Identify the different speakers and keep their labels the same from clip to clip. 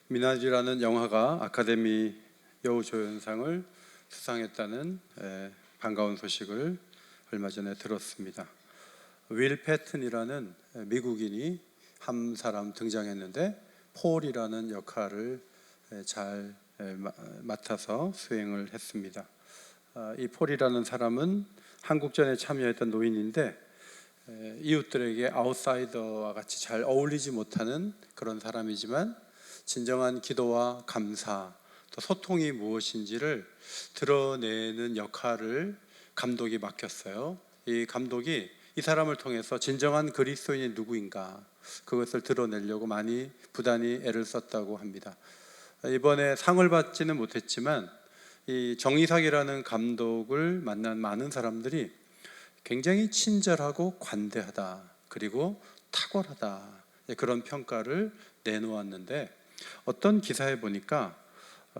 Speaker 1: 미나지라는 영화가 아카데미 여우조연상을 수상했다는 반가운 소식을 얼마 전에 들었습니다. 윌 패튼이라는 미국인이 한 사람 등장했는데 폴이라는 역할을 잘 맡아서 수행을 했습니다. 이 폴이라는 사람은 한국전에 참여했던 노인인데 이웃들에게 아웃사이더와 같이 잘 어울리지 못하는 그런 사람이지만 진정한 기도와 감사, 또 소통이 무엇인지를 드러내는 역할을 감독이 맡겼어요. 이 감독이 이 사람을 통해서 진정한 그리스도인이 누구인가 그것을 드러내려고 많이 부단히 애를 썼다고 합니다. 이번에 상을 받지는 못했지만 이 정이삭이라는 감독을 만난 많은 사람들이 굉장히 친절하고 관대하다, 그리고 탁월하다, 그런 평가를 내놓았는데 어떤 기사에 보니까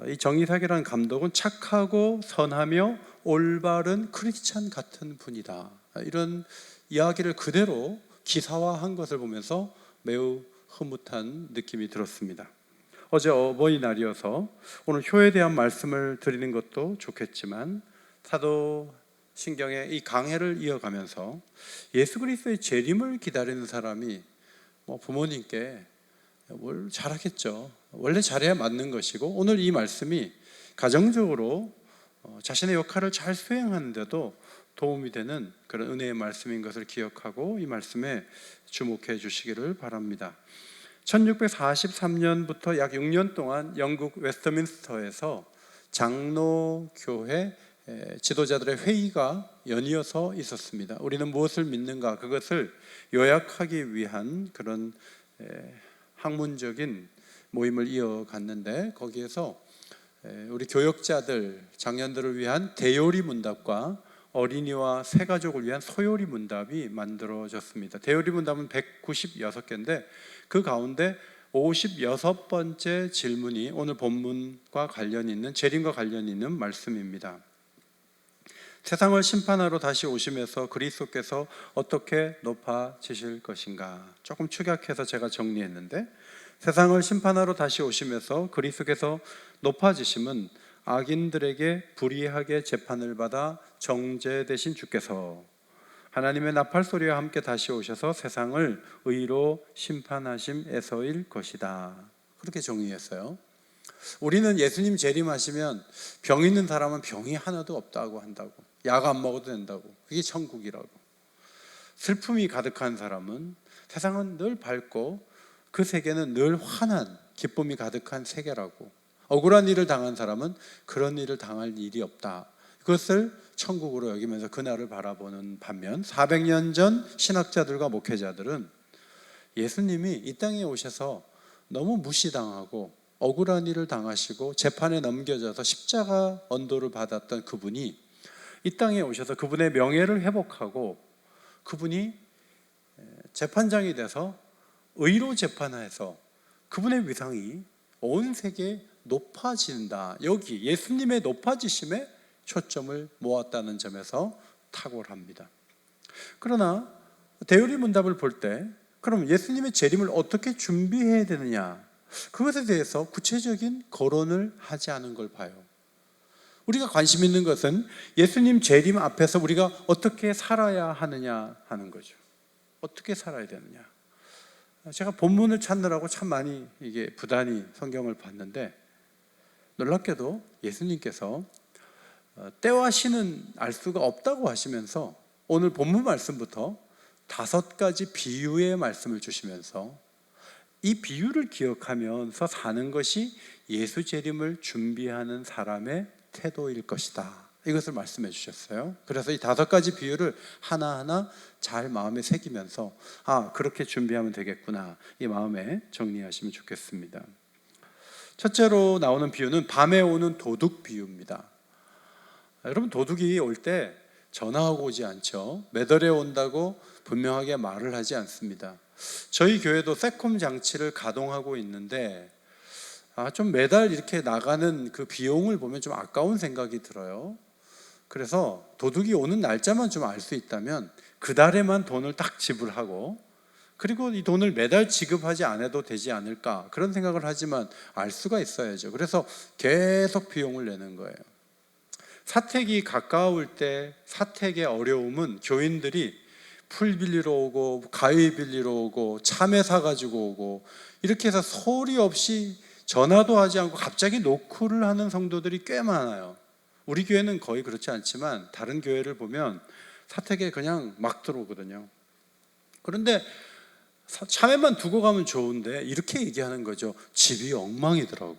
Speaker 1: 이 정이삭이라는 감독은 착하고 선하며 올바른 크리스찬 같은 분이다, 이런 이야기를 그대로 기사화한 것을 보면서 매우 흐뭇한 느낌이 들었습니다. 어제 어버이날이어서 오늘 효에 대한 말씀을 드리는 것도 좋겠지만 사도신경의 이 강해를 이어가면서 예수 그리스도의 재림을 기다리는 사람이 부모님께 뭘 잘하겠죠. 원래 잘해야 맞는 것이고, 오늘 이 말씀이 가정적으로 자신의 역할을 잘 수행하는데도 도움이 되는 그런 은혜의 말씀인 것을 기억하고 이 말씀에 주목해 주시기를 바랍니다. 1643년부터 약 6년 동안 영국 웨스트민스터에서 장로교회 지도자들의 회의가 연이어서 있었습니다. 우리는 무엇을 믿는가, 그것을 요약하기 위한 그런 학문적인 모임을 이어갔는데, 거기에서 우리 교역자들, 장년들을 위한 대요리 문답과 어린이와 새가족을 위한 소요리 문답이 만들어졌습니다. 대요리 문답은 196개인데 그 가운데 56번째 질문이 오늘 본문과 관련이 있는, 재림과 관련이 있는 말씀입니다. 세상을 심판하러 다시 오시면서 그리스도께서 어떻게 높아지실 것인가, 조금 축약해서 제가 정리했는데, 세상을 심판하러 다시 오시면서 그리스도께서 높아지심은 악인들에게 불의하게 재판을 받아 정죄되신 주께서 하나님의 나팔 소리와 함께 다시 오셔서 세상을 의로 심판하심에서일 것이다, 그렇게 정의했어요. 우리는 예수님 재림하시면 병 있는 사람은 병이 하나도 없다고 한다고, 약 안 먹어도 된다고, 그게 천국이라고. 슬픔이 가득한 사람은 세상은 늘 밝고 그 세계는 늘 환한 기쁨이 가득한 세계라고, 억울한 일을 당한 사람은 그런 일을 당할 일이 없다, 그것을 천국으로 여기면서 그날을 바라보는 반면 400년 전 신학자들과 목회자들은 예수님이 이 땅에 오셔서 너무 무시당하고 억울한 일을 당하시고 재판에 넘겨져서 십자가 언도를 받았던 그분이 이 땅에 오셔서 그분의 명예를 회복하고 그분이 재판장이 돼서 의로 재판해서 그분의 위상이 온 세계에 높아진다, 여기 예수님의 높아지심에 초점을 모았다는 점에서 탁월합니다. 그러나 대요리 문답을 볼 때 그럼 예수님의 재림을 어떻게 준비해야 되느냐, 그것에 대해서 구체적인 거론을 하지 않은 걸 봐요. 우리가 관심 있는 것은 예수님 재림 앞에서 우리가 어떻게 살아야 하느냐 하는 거죠. 어떻게 살아야 되느냐. 제가 본문을 찾느라고 참 많이 부단히 성경을 봤는데 놀랍게도 예수님께서 때와 시는 알 수가 없다고 하시면서 오늘 본문 말씀부터 5가지 비유의 말씀을 주시면서 이 비유를 기억하면서 사는 것이 예수 재림을 준비하는 사람의 태도일 것이다, 이것을 말씀해 주셨어요. 그래서 이 5가지 비유를 하나하나 잘 마음에 새기면서 그렇게 준비하면 되겠구나, 이 마음에 정리하시면 좋겠습니다. 첫째로 나오는 비유는 밤에 오는 도둑 비유입니다. 여러분, 도둑이 올 때 전화하고 오지 않죠. 매달려 온다고 분명하게 말을 하지 않습니다. 저희 교회도 세콤 장치를 가동하고 있는데 좀 매달 이렇게 나가는 그 비용을 보면 좀 아까운 생각이 들어요. 그래서 도둑이 오는 날짜만 좀 알 수 있다면 그 달에만 돈을 딱 지불하고 그리고 이 돈을 매달 지급하지 않아도 되지 않을까, 그런 생각을 하지만 알 수가 있어야죠. 그래서 계속 비용을 내는 거예요. 사택이 가까울 때 사택의 어려움은 교인들이 풀 빌리러 오고 가위 빌리러 오고 참외 사가지고 오고 이렇게 해서 소리 없이 전화도 하지 않고 갑자기 노크를 하는 성도들이 꽤 많아요. 우리 교회는 거의 그렇지 않지만 다른 교회를 보면 사택에 그냥 막 들어오거든요. 그런데 참외만 두고 가면 좋은데 이렇게 얘기하는 거죠. 집이 엉망이더라고.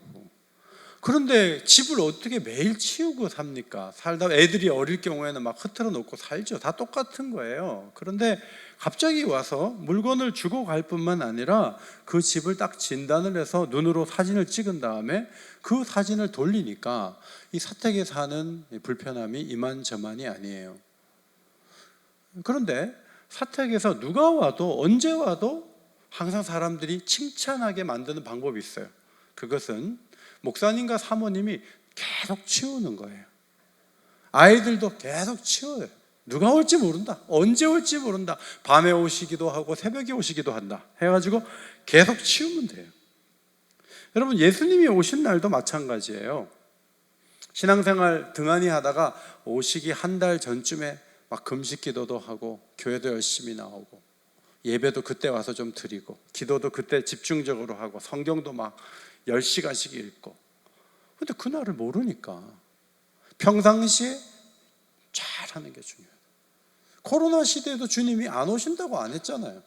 Speaker 1: 그런데 집을 어떻게 매일 치우고 삽니까? 살다 애들이 어릴 경우에는 막 흐트러 놓고 살죠. 다 똑같은 거예요. 그런데 갑자기 와서 물건을 주고 갈 뿐만 아니라 그 집을 딱 진단을 해서 눈으로 사진을 찍은 다음에 그 사진을 돌리니까 이 사택에 사는 불편함이 이만저만이 아니에요. 그런데 사택에서 누가 와도 언제 와도 항상 사람들이 칭찬하게 만드는 방법이 있어요. 그것은 목사님과 사모님이 계속 치우는 거예요. 아이들도 계속 치워요. 누가 올지 모른다, 언제 올지 모른다, 밤에 오시기도 하고 새벽에 오시기도 한다 해가지고 계속 치우면 돼요. 여러분, 예수님이 오신 날도 마찬가지예요. 신앙생활 등한히 하다가 오시기 한 달 전쯤에 막 금식 기도도 하고 교회도 열심히 나오고 예배도 그때 와서 좀 드리고 기도도 그때 집중적으로 하고 성경도 막 10시간씩 읽고. 근데 그날을 모르니까 평상시에 잘하는 게 중요해요. 코로나 시대에도 주님이 안 오신다고 안 했잖아요.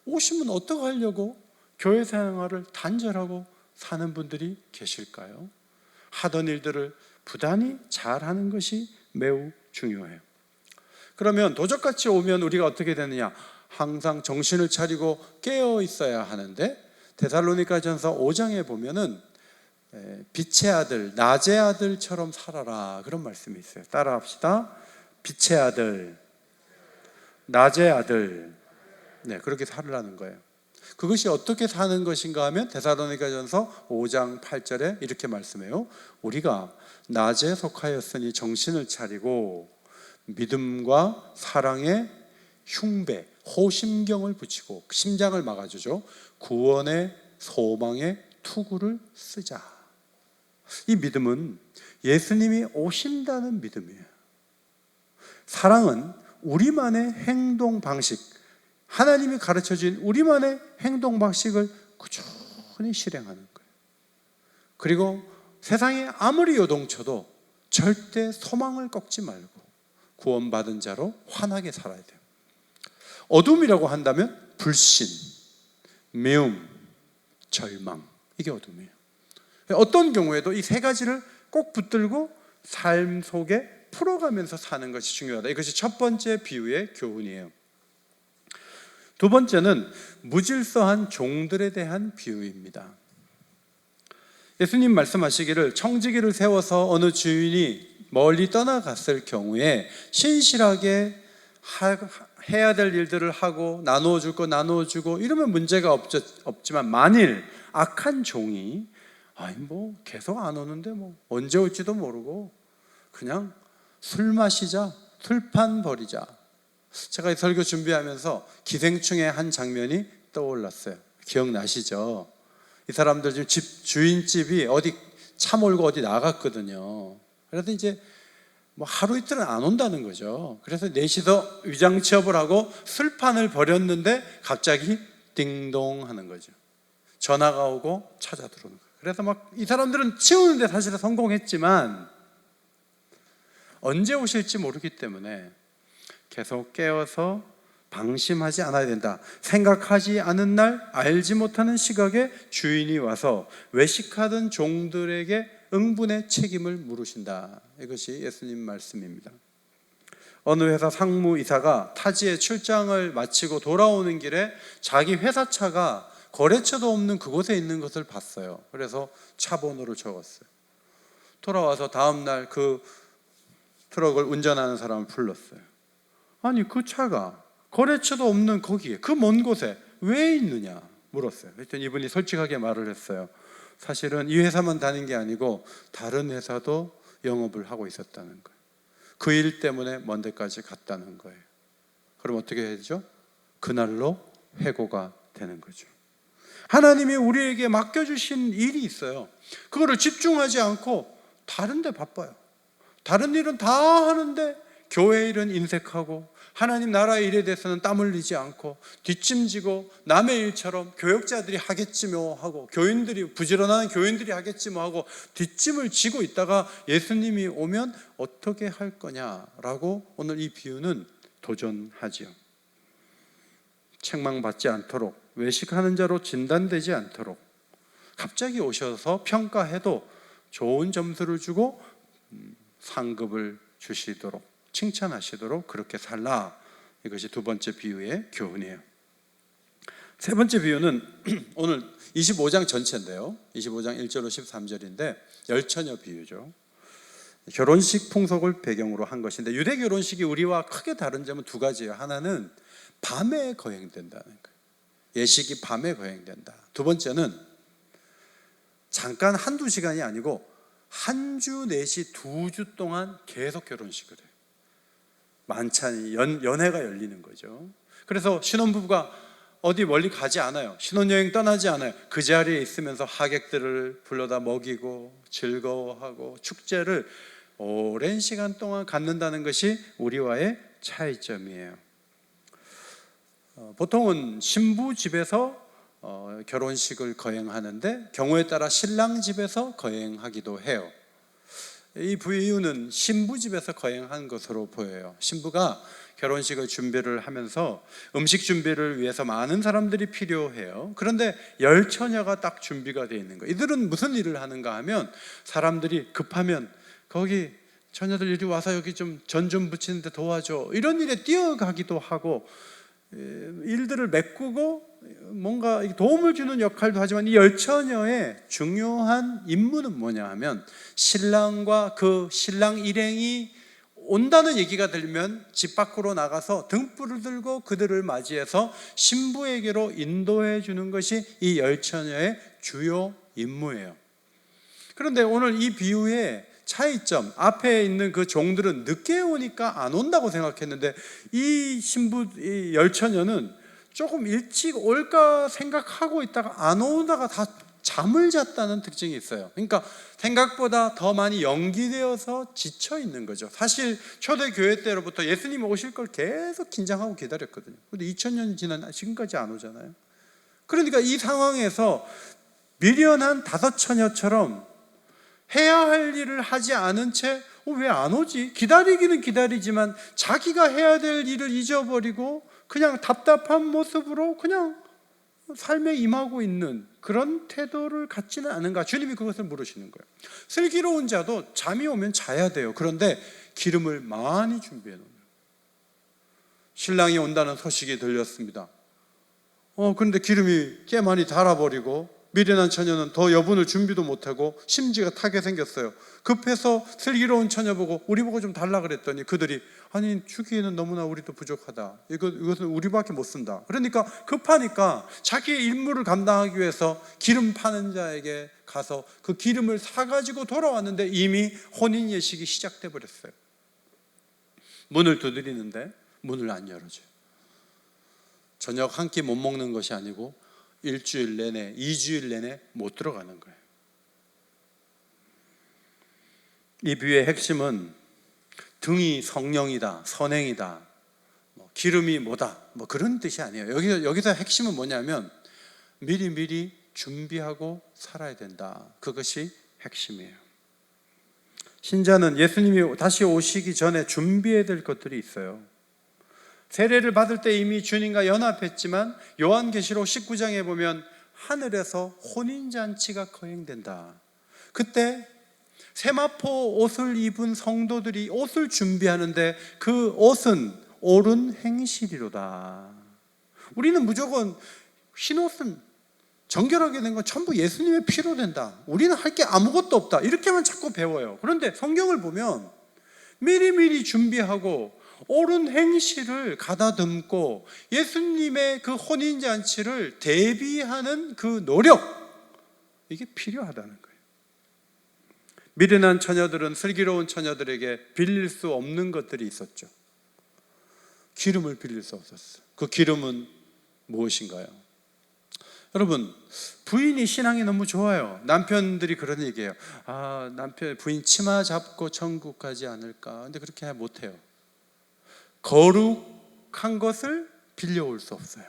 Speaker 1: 오시면 어떻게 하려고 교회 생활을 단절하고 사는 분들이 계실까요? 하던 일들을 부단히 잘하는 것이 매우 중요해요. 그러면 도적같이 오면 우리가 어떻게 되느냐? 항상 정신을 차리고 깨어 있어야 하는데, 데살로니가전서 5장에 보면은 빛의 아들, 낮의 아들처럼 살아라, 그런 말씀이 있어요. 따라합시다. 빛의 아들, 낮의 아들. 네, 그렇게 살으라는 거예요. 그것이 어떻게 사는 것인가 하면 데살로니가전서 5장 8절에 이렇게 말씀해요. 우리가 낮에 속하였으니 정신을 차리고 믿음과 사랑의 흉배, 호심경을 붙이고 심장을 막아주죠. 구원의 소망의 투구를 쓰자. 이 믿음은 예수님이 오신다는 믿음이에요. 사랑은 우리만의 행동 방식, 하나님이 가르쳐준 우리만의 행동 방식을 꾸준히 실행하는 거예요. 그리고 세상에 아무리 요동쳐도 절대 소망을 꺾지 말고 구원받은 자로 환하게 살아야 돼요. 어둠이라고 한다면 불신, 미움, 절망, 이게 어둠이에요. 어떤 경우에도 이 세 가지를 꼭 붙들고 삶 속에 풀어가면서 사는 것이 중요하다. 이것이 첫 번째 비유의 교훈이에요. 두 번째는 무질서한 종들에 대한 비유입니다. 예수님 말씀하시기를 청지기를 세워서 어느 주인이 멀리 떠나갔을 경우에 신실하게 해야 될 일들을 하고 나누어 줄 거 나누어 주고 이러면 문제가 없지만, 만일 악한 종이 계속 안 오는데 언제 올지도 모르고 그냥 술 마시자, 술판 버리자. 제가 이 설교 준비하면서 기생충의 한 장면이 떠올랐어요. 기억나시죠? 이 사람들 지금 집 주인집이 어디 차 몰고 어디 나갔거든요. 그래서 이제 하루 이틀은 안 온다는 거죠. 그래서 넷이서 위장 취업을 하고 술판을 버렸는데 갑자기 띵동 하는 거죠. 전화가 오고 찾아 들어오는 거예요. 그래서 이 사람들은 치우는데 사실은 성공했지만 언제 오실지 모르기 때문에 계속 깨어서 방심하지 않아야 된다. 생각하지 않은 날, 알지 못하는 시각에 주인이 와서 외식하던 종들에게 응분의 책임을 물으신다. 이것이 예수님 말씀입니다. 어느 회사 상무이사가 타지에 출장을 마치고 돌아오는 길에 자기 회사차가 거래처도 없는 그곳에 있는 것을 봤어요. 그래서 차 번호를 적었어요. 돌아와서 다음 날 그 트럭을 운전하는 사람을 불렀어요. 아니, 그 차가 거래처도 없는 거기에, 그 먼 곳에 왜 있느냐 물었어요. 그랬더니 이분이 솔직하게 말을 했어요. 사실은 이 회사만 다닌 게 아니고 다른 회사도 영업을 하고 있었다는 거예요. 그 일 때문에 먼 데까지 갔다는 거예요. 그럼 어떻게 해야 되죠? 그날로 해고가 되는 거죠. 하나님이 우리에게 맡겨주신 일이 있어요. 그거를 집중하지 않고 다른 데 바빠요. 다른 일은 다 하는데 교회 일은 인색하고 하나님 나라의 일에 대해서는 땀 흘리지 않고 뒷짐지고 남의 일처럼 교역자들이 하겠지 뭐 하고 교인들이 부지런한 교인들이 하겠지 뭐 하고 뒷짐을 지고 있다가 예수님이 오면 어떻게 할 거냐라고 오늘 이 비유는 도전하지요. 책망받지 않도록, 외식하는 자로 진단되지 않도록, 갑자기 오셔서 평가해도 좋은 점수를 주고 상급을 주시도록, 칭찬하시도록 그렇게 살라. 이것이 두 번째 비유의 교훈이에요. 세 번째 비유는 오늘 25장 전체인데요, 25장 1절로 13절인데 열처녀 비유죠. 결혼식 풍속을 배경으로 한 것인데, 유대 결혼식이 우리와 크게 다른 점은 두 가지예요. 하나는 밤에 거행된다는 거예요. 예식이 밤에 거행된다. 두 번째는 잠깐 한두 시간이 아니고 한 주 내시 2주 동안 계속 결혼식을 해요. 만찬이 연회가 열리는 거죠. 그래서 신혼부부가 어디 멀리 가지 않아요. 신혼여행 떠나지 않아요. 그 자리에 있으면서 하객들을 불러다 먹이고 즐거워하고 축제를 오랜 시간 동안 갖는다는 것이 우리와의 차이점이에요. 보통은 신부 집에서 결혼식을 거행하는데 경우에 따라 신랑 집에서 거행하기도 해요. 이 비유는 신부 집에서 거행한 것으로 보여요. 신부가 결혼식을 준비를 하면서 음식 준비를 위해서 많은 사람들이 필요해요. 그런데 열처녀가 딱 준비가 되어 있는 거예요. 이들은 무슨 일을 하는가 하면, 사람들이 급하면 거기 처녀들 이리 와서 여기 좀 전 좀 붙이는데 도와줘, 이런 일에 뛰어가기도 하고 일들을 메꾸고 뭔가 도움을 주는 역할도 하지만, 이 열처녀의 중요한 임무는 뭐냐 하면, 신랑과 그 신랑 일행이 온다는 얘기가 들리면 집 밖으로 나가서 등불을 들고 그들을 맞이해서 신부에게로 인도해 주는 것이 이 열처녀의 주요 임무예요. 그런데 오늘 이 비유의 차이점, 앞에 있는 그 종들은 늦게 오니까 안 온다고 생각했는데, 이 신부, 이 열처녀는 조금 일찍 올까 생각하고 있다가 안 오다가 다 잠을 잤다는 특징이 있어요. 그러니까 생각보다 더 많이 연기되어서 지쳐 있는 거죠. 사실 초대교회 때로부터 예수님 오실 걸 계속 긴장하고 기다렸거든요. 그런데 2000년이 지난 지금까지 안 오잖아요. 그러니까 이 상황에서 미련한 다섯 처녀처럼 해야 할 일을 하지 않은 채 왜 안 오지? 기다리기는 기다리지만 자기가 해야 될 일을 잊어버리고 그냥 답답한 모습으로 그냥 삶에 임하고 있는 그런 태도를 갖지는 않은가? 주님이 그것을 물으시는 거예요. 슬기로운 자도 잠이 오면 자야 돼요. 그런데 기름을 많이 준비해 놓는 거예요. 신랑이 온다는 소식이 들렸습니다. 그런데 기름이 꽤 많이 달아버리고, 미련한 처녀는 더 여분을 준비도 못하고 심지가 타게 생겼어요. 급해서 슬기로운 처녀 보고 우리 보고 좀 달라 그랬더니 그들이, 아니 주기에는 너무나 우리도 부족하다, 이것은 우리밖에 못 쓴다. 그러니까 급하니까 자기의 임무를 감당하기 위해서 기름 파는 자에게 가서 그 기름을 사가지고 돌아왔는데 이미 혼인 예식이 시작돼 버렸어요. 문을 두드리는데 문을 안 열어줘요. 저녁 한 끼 못 먹는 것이 아니고 일주일 내내, 2주일 내내 못 들어가는 거예요. 이 비유의 핵심은 등이 성령이다, 선행이다, 기름이 뭐다, 그런 뜻이 아니에요. 여기서 핵심은 뭐냐면 미리 준비하고 살아야 된다. 그것이 핵심이에요. 신자는 예수님이 다시 오시기 전에 준비해야 될 것들이 있어요. 세례를 받을 때 이미 주님과 연합했지만 요한계시록 19장에 보면 하늘에서 혼인잔치가 거행된다. 그때 세마포 옷을 입은 성도들이 옷을 준비하는데 그 옷은 옳은 행실이로다. 우리는 무조건 흰 옷은 정결하게 된 건 전부 예수님의 피로 된다, 우리는 할 게 아무것도 없다, 이렇게만 자꾸 배워요. 그런데 성경을 보면 미리 준비하고 옳은 행실을 가다듬고 예수님의 그 혼인잔치를 대비하는 그 노력, 이게 필요하다는 거예요. 미련한 처녀들은 슬기로운 처녀들에게 빌릴 수 없는 것들이 있었죠. 기름을 빌릴 수 없었어요. 그 기름은 무엇인가요? 여러분, 부인이 신앙이 너무 좋아요. 남편들이 그런 얘기해요. 부인 치마 잡고 천국 가지 않을까. 근데 그렇게 못해요. 거룩한 것을 빌려올 수 없어요.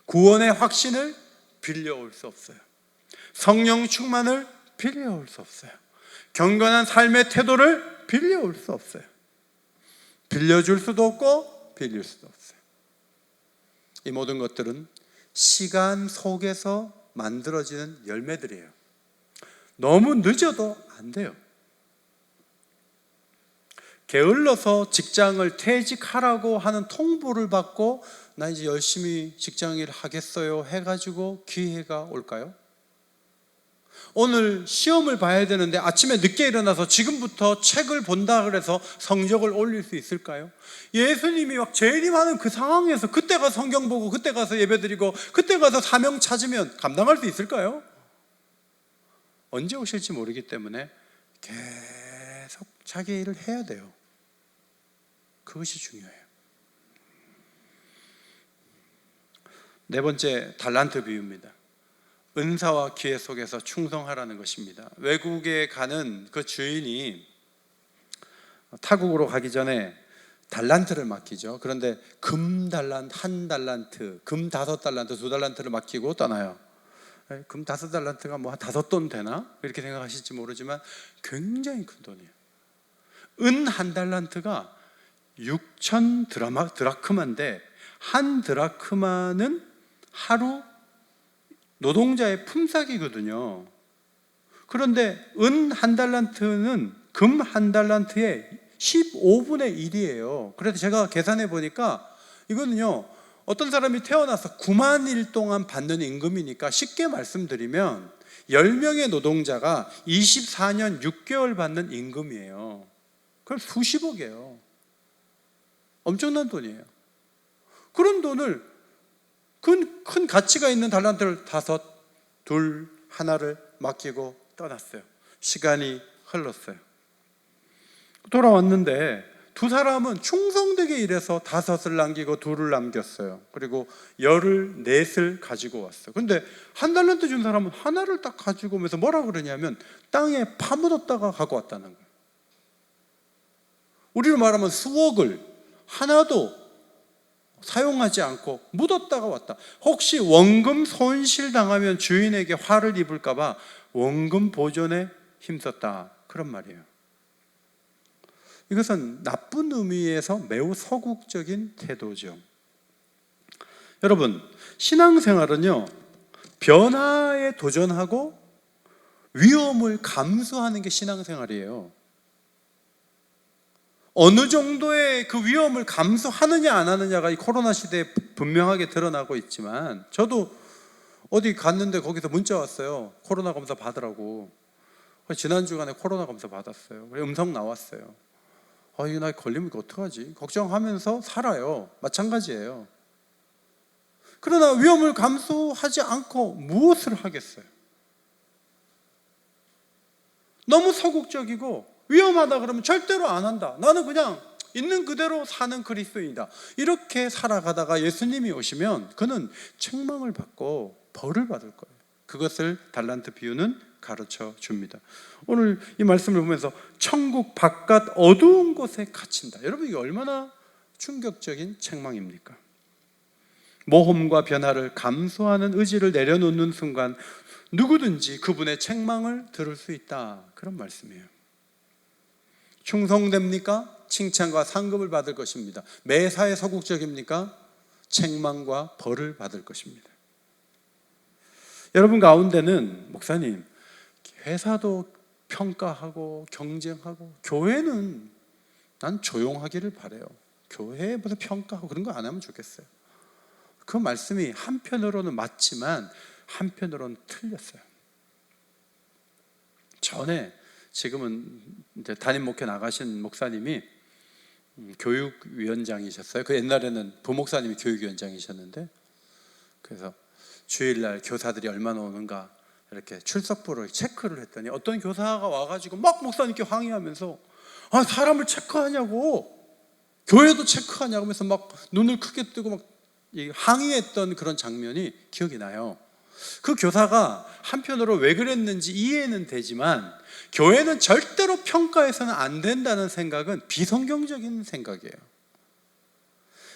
Speaker 1: 구원의 확신을 빌려올 수 없어요. 성령 충만을 빌려올 수 없어요. 경건한 삶의 태도를 빌려올 수 없어요. 빌려줄 수도 없고 빌릴 수도 없어요. 이 모든 것들은 시간 속에서 만들어지는 열매들이에요. 너무 늦어도 안 돼요. 게을러서 직장을 퇴직하라고 하는 통보를 받고 나 이제 열심히 직장일 하겠어요 해가지고 기회가 올까요? 오늘 시험을 봐야 되는데 아침에 늦게 일어나서 지금부터 책을 본다 그래서 성적을 올릴 수 있을까요? 예수님이 막 재림하는 그 상황에서 그때 가서 성경 보고 그때 가서 예배드리고 그때 가서 사명 찾으면 감당할 수 있을까요? 언제 오실지 모르기 때문에 계속 자기 일을 해야 돼요. 그것이 중요해요. 네 번째, 달란트 비유입니다. 은사와 기회 속에서 충성하라는 것입니다. 외국에 가는 그 주인이 타국으로 가기 전에 달란트를 맡기죠. 그런데 금 달란트, 한 달란트, 금 5달란트, 2달란트를 맡기고 떠나요. 금 5달란트가 뭐 한 5돈 되나? 이렇게 생각하실지 모르지만 굉장히 큰 돈이에요. 은 1달란트가 6천 드라크마인데 한 드라크마는 하루 노동자의 품삯이거든요. 그런데 은 1달란트는 금 1달란트의 15분의 1이에요. 그래서 제가 계산해 보니까 이거는요, 어떤 사람이 태어나서 9만 일 동안 받는 임금이니까 쉽게 말씀드리면 10명의 노동자가 24년 6개월 받는 임금이에요. 그럼 수십억이에요. 엄청난 돈이에요. 그런 돈을 큰 가치가 있는 달란트를 5, 2, 하나를 맡기고 떠났어요. 시간이 흘렀어요. 돌아왔는데 두 사람은 충성되게 일해서 5을 남기고 2를 남겼어요. 그리고 14을 가지고 왔어요. 근데 1달란트 준 사람은 하나를 딱 가지고 오면서 뭐라 그러냐면 땅에 파묻었다가 갖고 왔다는 거예요. 우리로 말하면 수억을 하나도 사용하지 않고 묻었다가 왔다. 혹시 원금 손실 당하면 주인에게 화를 입을까 봐 원금 보존에 힘썼다, 그런 말이에요. 이것은 나쁜 의미에서 매우 서국적인 태도죠. 여러분, 신앙생활은요, 변화에 도전하고 위험을 감수하는 게 신앙생활이에요. 어느 정도의 그 위험을 감수하느냐 안 하느냐가 이 코로나 시대에 분명하게 드러나고 있지만, 저도 어디 갔는데 거기서 문자 왔어요. 코로나 검사 받으라고. 지난 주간에 코로나 검사 받았어요. 음성 나왔어요. 이거 나 걸리면 어떡하지? 걱정하면서 살아요. 마찬가지예요. 그러나 위험을 감수하지 않고 무엇을 하겠어요? 너무 서국적이고 위험하다 그러면 절대로 안 한다. 나는 그냥 있는 그대로 사는 그리스도인이다. 이렇게 살아가다가 예수님이 오시면 그는 책망을 받고 벌을 받을 거예요. 그것을 달란트 비유는 가르쳐 줍니다. 오늘 이 말씀을 보면서 천국 바깥 어두운 곳에 갇힌다. 여러분, 이게 얼마나 충격적인 책망입니까? 모험과 변화를 감수하는 의지를 내려놓는 순간 누구든지 그분의 책망을 들을 수 있다, 그런 말씀이에요. 충성됩니까? 칭찬과 상급을 받을 것입니다. 매사에 서국적입니까? 책망과 벌을 받을 것입니다. 여러분 가운데는 목사님, 회사도 평가하고 경쟁하고 교회는 난 조용하기를 바라요. 교회에 무슨 평가하고 그런 거 안 하면 좋겠어요. 그 말씀이 한편으로는 맞지만 한편으로는 틀렸어요. 전에 지금은 이제 담임 목회 나가신 목사님이 교육위원장이셨어요. 그 옛날에는 부목사님이 교육위원장이셨는데, 그래서 주일날 교사들이 얼마나 오는가 이렇게 출석부를 체크를 했더니 어떤 교사가 와가지고 막 목사님께 항의하면서 사람을 체크하냐고, 교회도 체크하냐고 하면서 막 눈을 크게 뜨고 막 항의했던 그런 장면이 기억이 나요. 그 교사가 한편으로 왜 그랬는지 이해는 되지만 교회는 절대로 평가해서는 안 된다는 생각은 비성경적인 생각이에요.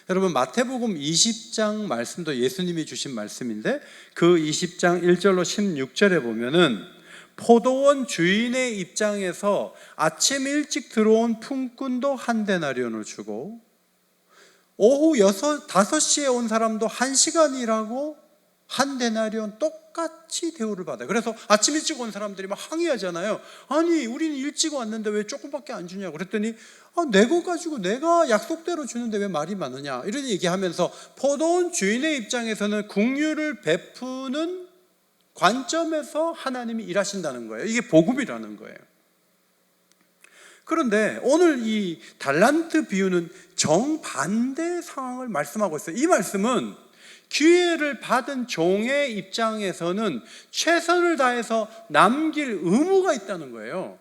Speaker 1: 여러분, 마태복음 20장 말씀도 예수님이 주신 말씀인데 그 20장 1절로 16절에 보면은 포도원 주인의 입장에서 아침 일찍 들어온 품꾼도 한 데나리온을 주고 오후 5시에 온 사람도 1시간 일하고 한 데나리온 똑같이 대우를 받아요. 그래서 아침 일찍 온 사람들이 막 항의하잖아요. 아니, 우리는 일찍 왔는데 왜 조금밖에 안 주냐고. 그랬더니 내 거 가지고 내가 약속대로 주는데 왜 말이 많으냐, 이런 얘기하면서 포도원 주인의 입장에서는 긍휼을 베푸는 관점에서 하나님이 일하신다는 거예요. 이게 복음이라는 거예요. 그런데 오늘 이 달란트 비유는 정반대 상황을 말씀하고 있어요. 이 말씀은 기회를 받은 종의 입장에서는 최선을 다해서 남길 의무가 있다는 거예요.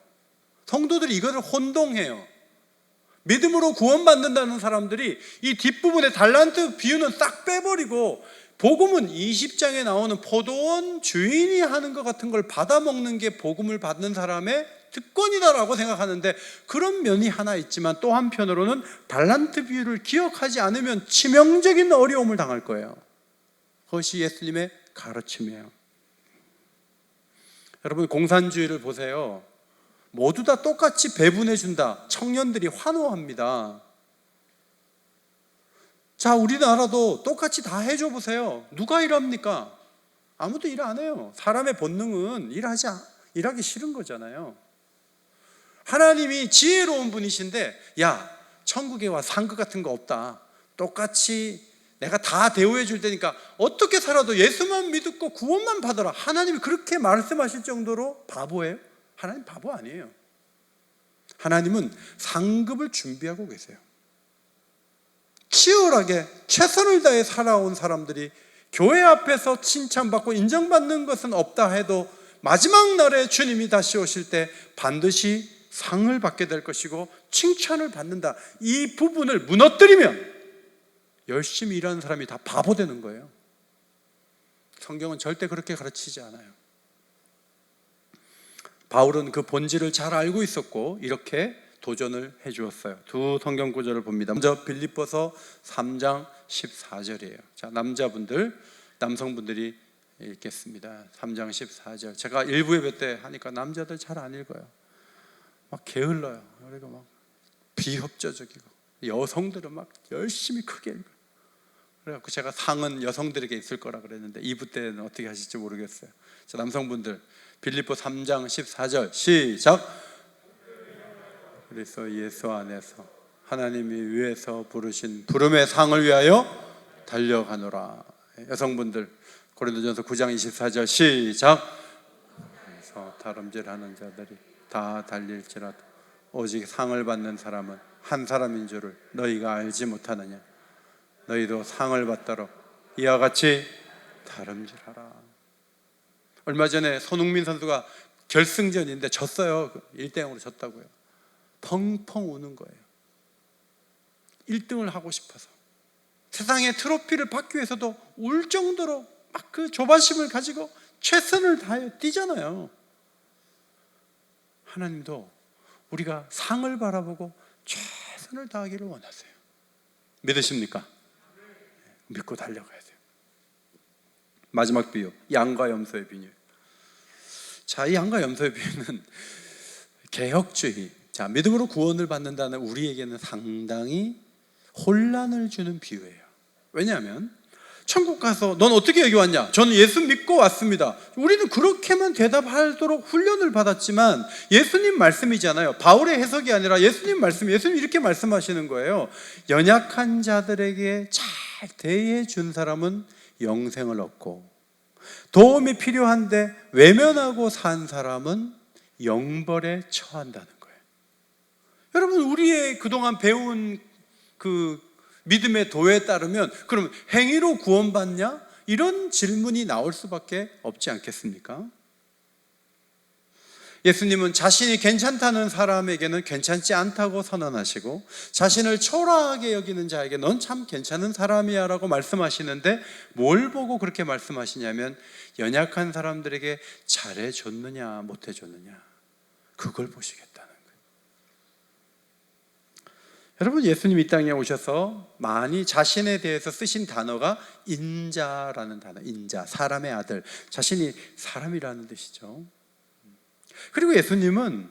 Speaker 1: 성도들이 이것을 혼동해요. 믿음으로 구원받는다는 사람들이 이 뒷부분에 달란트 비유는 싹 빼버리고 복음은 20장에 나오는 포도원 주인이 하는 것 같은 걸 받아먹는 게 복음을 받는 사람의 특권이다라고 생각하는데, 그런 면이 하나 있지만 또 한편으로는 달란트 비유를 기억하지 않으면 치명적인 어려움을 당할 거예요. 그것이 예수님의 가르침이에요. 여러분, 공산주의를 보세요. 모두 다 똑같이 배분해 준다. 청년들이 환호합니다. 자, 우리나라도 똑같이 다 해줘 보세요. 누가 일합니까? 아무도 일 안 해요. 사람의 본능은 일하기 싫은 거잖아요. 하나님이 지혜로운 분이신데, 야, 천국에 와 상급 같은 거 없다. 똑같이 내가 다 대우해 줄 테니까 어떻게 살아도 예수만 믿고 구원만 받아라. 하나님이 그렇게 말씀하실 정도로 바보예요? 하나님 바보 아니에요. 하나님은 상급을 준비하고 계세요. 치열하게 최선을 다해 살아온 사람들이 교회 앞에서 칭찬받고 인정받는 것은 없다 해도 마지막 날에 주님이 다시 오실 때 반드시 상을 받게 될 것이고 칭찬을 받는다. 이 부분을 무너뜨리면 열심히 일하는 사람이 다 바보 되는 거예요. 성경은 절대 그렇게 가르치지 않아요. 바울은 그 본질을 잘 알고 있었고 이렇게 도전을 해 주었어요. 두 성경 구절을 봅니다. 먼저 빌립보서 3장 14절이에요. 자, 남성분들이 읽겠습니다. 3장 14절. 제가 일부 예배 때 하니까 남자들 잘 안 읽어요. 막 게을러요. 그리고 막 비협조적이고, 여성들은 막 열심히 크게 읽어요. 그래갖고 제가 상은 여성들에게 있을 거라 그랬는데 2부 때는 어떻게 하실지 모르겠어요. 자, 남성분들 빌립보 3장 14절 시작. 그래서 예수 안에서 하나님이 위에서 부르신 부름의 상을 위하여 달려가노라. 여성분들 고린도전서 9장 24절 시작. 그래서 다름질하는 자들이 다 달릴지라도 오직 상을 받는 사람은 한 사람인 줄을 너희가 알지 못하느냐. 너희도 상을 받도록 이와 같이 다름질하라. 얼마 전에 손흥민 선수가 결승전인데 졌어요. 1대0으로 졌다고요. 펑펑 우는 거예요. 1등을 하고 싶어서. 세상의 트로피를 받기 위해서도 울 정도로 막 그 조바심을 가지고 최선을 다해 뛰잖아요. 하나님도 우리가 상을 바라보고 최선을 다하기를 원하세요. 믿으십니까? 믿고 달려가야 돼요. 마지막 비유, 양과 염소의 비유. 자, 이 양과 염소의 비유는 개혁주의, 자, 믿음으로 구원을 받는다는 우리에게는 상당히 혼란을 주는 비유예요. 왜냐하면 천국 가서 넌 어떻게 여기 왔냐? 저는 예수 믿고 왔습니다. 우리는 그렇게만 대답하도록 훈련을 받았지만 예수님 말씀이잖아요. 바울의 해석이 아니라 예수님 말씀, 예수님 이렇게 말씀하시는 거예요. 연약한 자들에게 잘 대해 준 사람은 영생을 얻고 도움이 필요한데 외면하고 산 사람은 영벌에 처한다는 거예요. 여러분, 우리의 그동안 배운 그 믿음의 도에 따르면 그럼 행위로 구원받냐? 이런 질문이 나올 수밖에 없지 않겠습니까? 예수님은 자신이 괜찮다는 사람에게는 괜찮지 않다고 선언하시고, 자신을 초라하게 여기는 자에게 넌 참 괜찮은 사람이야 라고 말씀하시는데, 뭘 보고 그렇게 말씀하시냐면 연약한 사람들에게 잘해줬느냐 못해줬느냐, 그걸 보시겠다는 거예요. 여러분, 예수님이 이 땅에 오셔서 많이 자신에 대해서 쓰신 단어가 인자라는 단어, 인자, 사람의 아들, 자신이 사람이라는 뜻이죠. 그리고 예수님은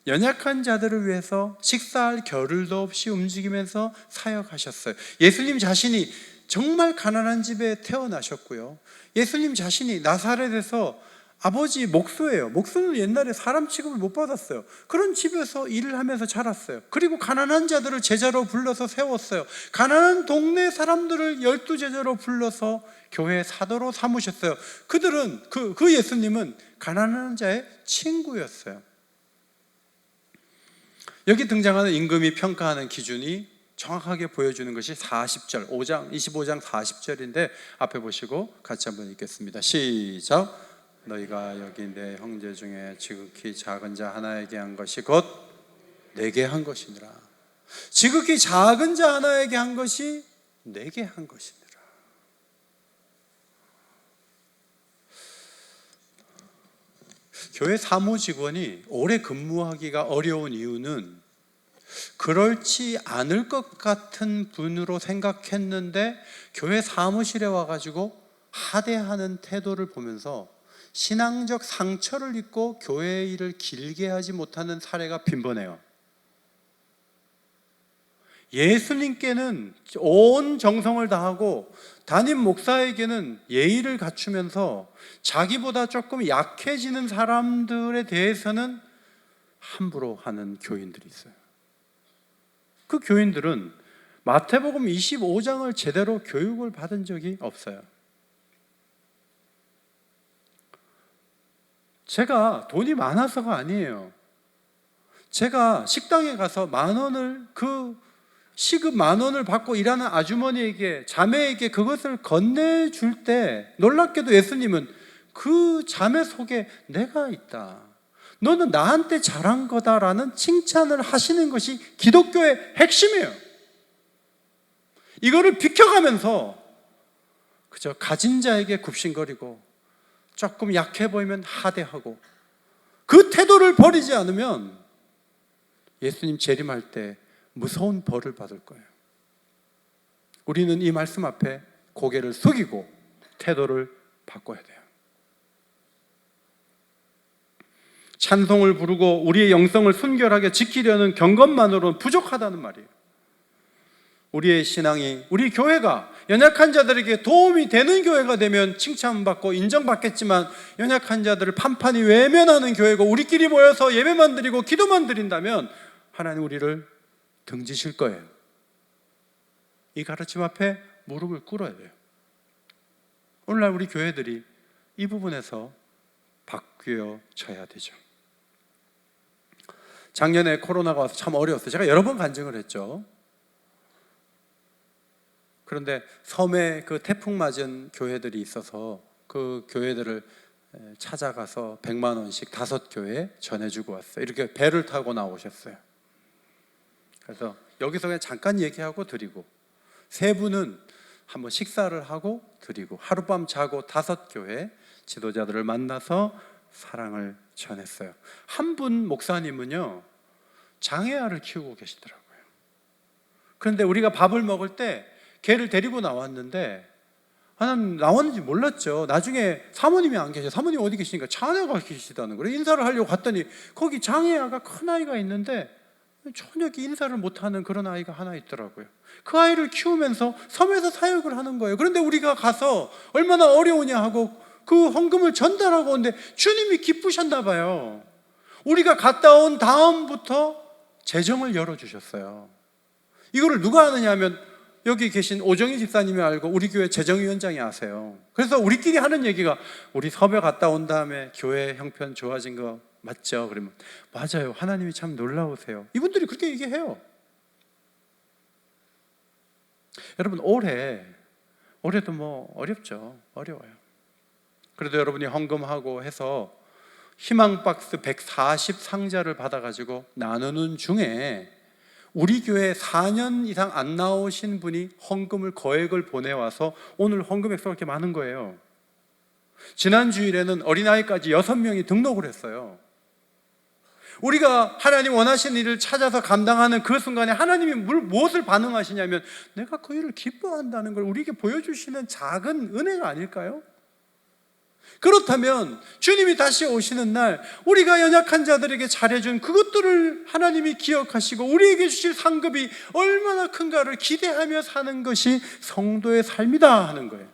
Speaker 1: 연약한 자들을 위해서 식사할 겨를도 없이 움직이면서 사역하셨어요. 예수님 자신이 정말 가난한 집에 태어나셨고요. 예수님 자신이 나사렛에서 아버지 목수예요. 목수는 옛날에 사람 취급을 못 받았어요. 그런 집에서 일을 하면서 자랐어요. 그리고 가난한 자들을 제자로 불러서 세웠어요. 가난한 동네 사람들을 12제자로 불러서 교회 사도로 삼으셨어요. 그들은 그 예수님은 가난한 자의 친구였어요. 여기 등장하는 임금이 평가하는 기준이 정확하게 보여주는 것이 40절, 25장 40절인데 앞에 보시고 같이 한번 읽겠습니다. 시작. 너희가 여기 내 형제 중에 지극히 작은 자 하나에게 한 것이 곧 내게 한 것이니라. 지극히 작은 자 하나에게 한 것이 내게 한 것이니라. 교회 사무직원이 오래 근무하기가 어려운 이유는 그렇지 않을 것 같은 분으로 생각했는데 교회 사무실에 와가지고 하대하는 태도를 보면서 신앙적 상처를 입고 교회 일을 길게 하지 못하는 사례가 빈번해요. 예수님께는 온 정성을 다하고 담임 목사에게는 예의를 갖추면서 자기보다 조금 약해지는 사람들에 대해서는 함부로 하는 교인들이 있어요. 그 교인들은 마태복음 25장을 제대로 교육을 받은 적이 없어요. 제가 돈이 많아서가 아니에요. 제가 식당에 가서 시급 10,000원을 받고 일하는 아주머니에게, 자매에게 그것을 건네줄 때 놀랍게도 예수님은 그 자매 속에 내가 있다, 너는 나한테 잘한 거다라는 칭찬을 하시는 것이 기독교의 핵심이에요. 이거를 비켜가면서 그저 가진 자에게 굽신거리고 조금 약해 보이면 하대하고, 그 태도를 버리지 않으면 예수님 재림할 때 무서운 벌을 받을 거예요. 우리는 이 말씀 앞에 고개를 숙이고 태도를 바꿔야 돼요. 찬송을 부르고 우리의 영성을 순결하게 지키려는 경건만으로는 부족하다는 말이에요. 우리의 신앙이, 우리 교회가 연약한 자들에게 도움이 되는 교회가 되면 칭찬받고 인정받겠지만, 연약한 자들을 판판히 외면하는 교회고 우리끼리 모여서 예배만 드리고 기도만 드린다면 하나님 우리를 등지실 거예요. 이 가르침 앞에 무릎을 꿇어야 돼요. 오늘날 우리 교회들이 이 부분에서 바뀌어져야 되죠. 작년에 코로나가 와서 참 어려웠어요. 제가 여러 번 간증을 했죠. 그런데 섬에 그 태풍 맞은 교회들이 있어서 그 교회들을 찾아가서 100만 원씩 5교회 전해주고 왔어요. 이렇게 배를 타고 나오셨어요. 그래서 여기서 그냥 잠깐 얘기하고 드리고, 3분은 한번 식사를 하고 드리고, 하룻밤 자고 5교회 지도자들을 만나서 사랑을 전했어요. 한 분 목사님은요, 장애아를 키우고 계시더라고요. 그런데 우리가 밥을 먹을 때 걔를 데리고 나왔는데, 나는 나왔는지 몰랐죠. 나중에 사모님이 안 계셔. 사모님 어디 계시니까 차 안에 계시다는 거예요. 인사를 하려고 갔더니 거기 장애아가 큰 아이가 있는데 전혀 인사를 못하는 그런 아이가 하나 있더라고요. 그 아이를 키우면서 섬에서 사역을 하는 거예요. 그런데 우리가 가서 얼마나 어려우냐 하고 그 헌금을 전달하고 오는데 주님이 기쁘셨나 봐요. 우리가 갔다 온 다음부터 재정을 열어주셨어요. 이거를 누가 아느냐 하면 여기 계신 오정희 집사님이 알고 우리 교회 재정위원장이 아세요. 그래서 우리끼리 하는 얘기가, 우리 섭외 갔다 온 다음에 교회 형편 좋아진 거 맞죠? 그러면 맞아요, 하나님이 참 놀라우세요. 이분들이 그렇게 얘기해요. 여러분, 올해도 어렵죠. 어려워요. 그래도 여러분이 헌금하고 해서 희망박스 140 상자를 받아가지고 나누는 중에 우리 교회 4년 이상 안 나오신 분이 헌금을 거액을 보내와서 오늘 헌금 액수가 그렇게 많은 거예요. 지난 주일에는 어린아이까지 6명이 등록을 했어요. 우리가 하나님 원하시는 일을 찾아서 감당하는 그 순간에 하나님이 무엇을 반응하시냐면 내가 그 일을 기뻐한다는 걸 우리에게 보여주시는 작은 은혜가 아닐까요? 그렇다면 주님이 다시 오시는 날 우리가 연약한 자들에게 잘해준 그것들을 하나님이 기억하시고 우리에게 주실 상급이 얼마나 큰가를 기대하며 사는 것이 성도의 삶이다 하는 거예요.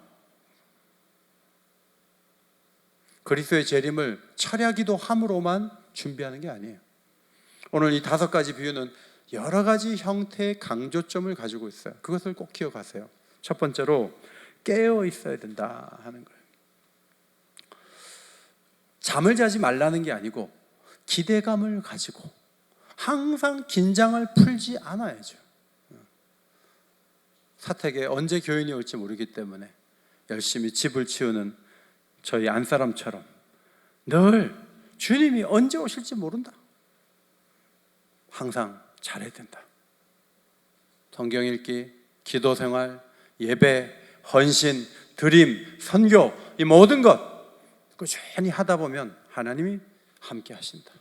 Speaker 1: 그리스도의 재림을 철야기도 함으로만 준비하는 게 아니에요. 오늘 이 5가지 비유는 여러 가지 형태의 강조점을 가지고 있어요. 그것을 꼭 기억하세요. 첫 번째로 깨어 있어야 된다 하는 거예요. 잠을 자지 말라는 게 아니고 기대감을 가지고 항상 긴장을 풀지 않아야죠. 사택에 언제 교인이 올지 모르기 때문에 열심히 집을 치우는 저희 안사람처럼 늘 주님이 언제 오실지 모른다. 항상 잘해야 된다. 성경 읽기, 기도 생활, 예배, 헌신, 드림, 선교, 이 모든 것 꾸준히 하다 보면 하나님이 함께 하신다.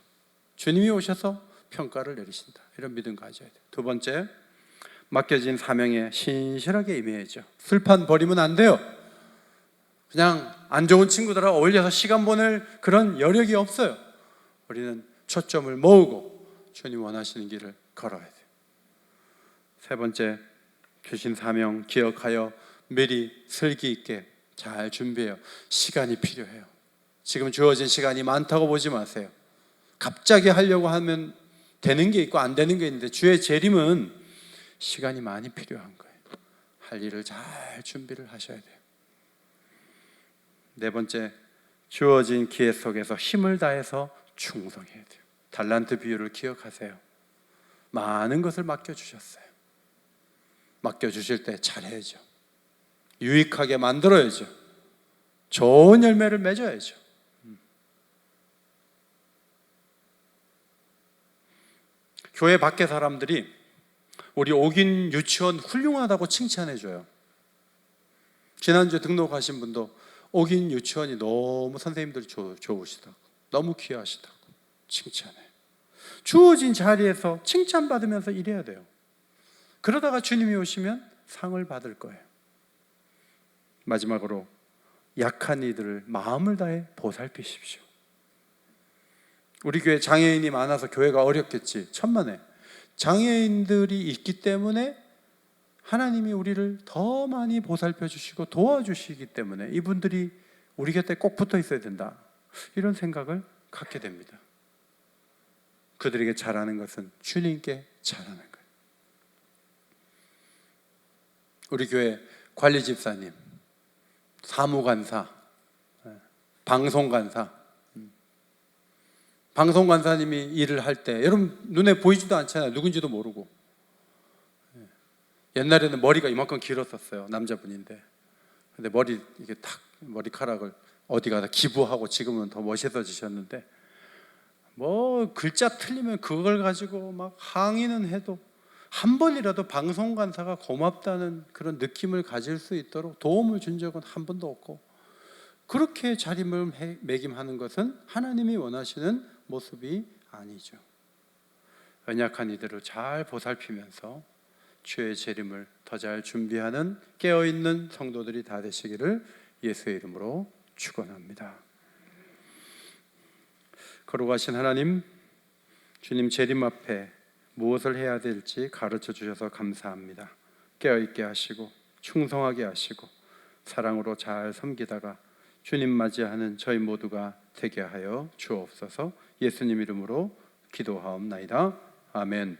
Speaker 1: 주님이 오셔서 평가를 내리신다. 이런 믿음 가져야 돼요. 두 번째, 맡겨진 사명에 신실하게 임해야죠. 술판 버리면 안 돼요. 그냥 안 좋은 친구들하고 어울려서 시간 보낼 그런 여력이 없어요. 우리는 초점을 모으고 주님 원하시는 길을 걸어야 돼요. 세 번째, 주신 사명 기억하여 미리 슬기 있게 잘 준비해요. 시간이 필요해요. 지금 주어진 시간이 많다고 보지 마세요. 갑자기 하려고 하면 되는 게 있고 안 되는 게 있는데 주의 재림은 시간이 많이 필요한 거예요. 할 일을 잘 준비를 하셔야 돼요. 네 번째, 주어진 기회 속에서 힘을 다해서 충성해야 돼요. 달란트 비유를 기억하세요. 많은 것을 맡겨주셨어요. 맡겨주실 때 잘해야죠. 유익하게 만들어야죠. 좋은 열매를 맺어야죠. 교회 밖에 사람들이 우리 옥인 유치원 훌륭하다고 칭찬해줘요. 지난주에 등록하신 분도 옥인 유치원이 너무 선생님들이 좋으시다고, 너무 귀하시다고 칭찬해요. 주어진 자리에서 칭찬받으면서 일해야 돼요. 그러다가 주님이 오시면 상을 받을 거예요. 마지막으로 약한 이들을 마음을 다해 보살피십시오. 우리 교회 장애인이 많아서 교회가 어렵겠지. 천만에. 장애인들이 있기 때문에 하나님이 우리를 더 많이 보살펴 주시고 도와주시기 때문에 이분들이 우리 곁에 꼭 붙어 있어야 된다. 이런 생각을 갖게 됩니다. 그들에게 잘하는 것은 주님께 잘하는 거예요. 우리 교회 관리 집사님, 사무관사, 방송관사, 방송관사님이 일을 할 때 여러분 눈에 보이지도 않잖아요. 누군지도 모르고. 옛날에는 머리가 이만큼 길었었어요. 남자분인데. 근데 이게 탁 머리카락을 어디 가다 기부하고 지금은 더 멋있어지셨는데 뭐 글자 틀리면 그걸 가지고 막 항의는 해도 한 번이라도 방송관사가 고맙다는 그런 느낌을 가질 수 있도록 도움을 준 적은 한 번도 없고, 그렇게 자리매김하는 것은 하나님이 원하시는 모습이 아니죠. 연약한 이들을 잘 보살피면서 주의 재림을 더 잘 준비하는 깨어있는 성도들이 다 되시기를 예수의 이름으로 축원합니다. 거룩하신 하나님, 주님 재림 앞에 무엇을 해야 될지 가르쳐 주셔서 감사합니다. 깨어있게 하시고 충성하게 하시고 사랑으로 잘 섬기다가 주님 맞이하는 저희 모두가 되게 하여 주옵소서. 예수님 이름으로 기도하옵나이다. 아멘.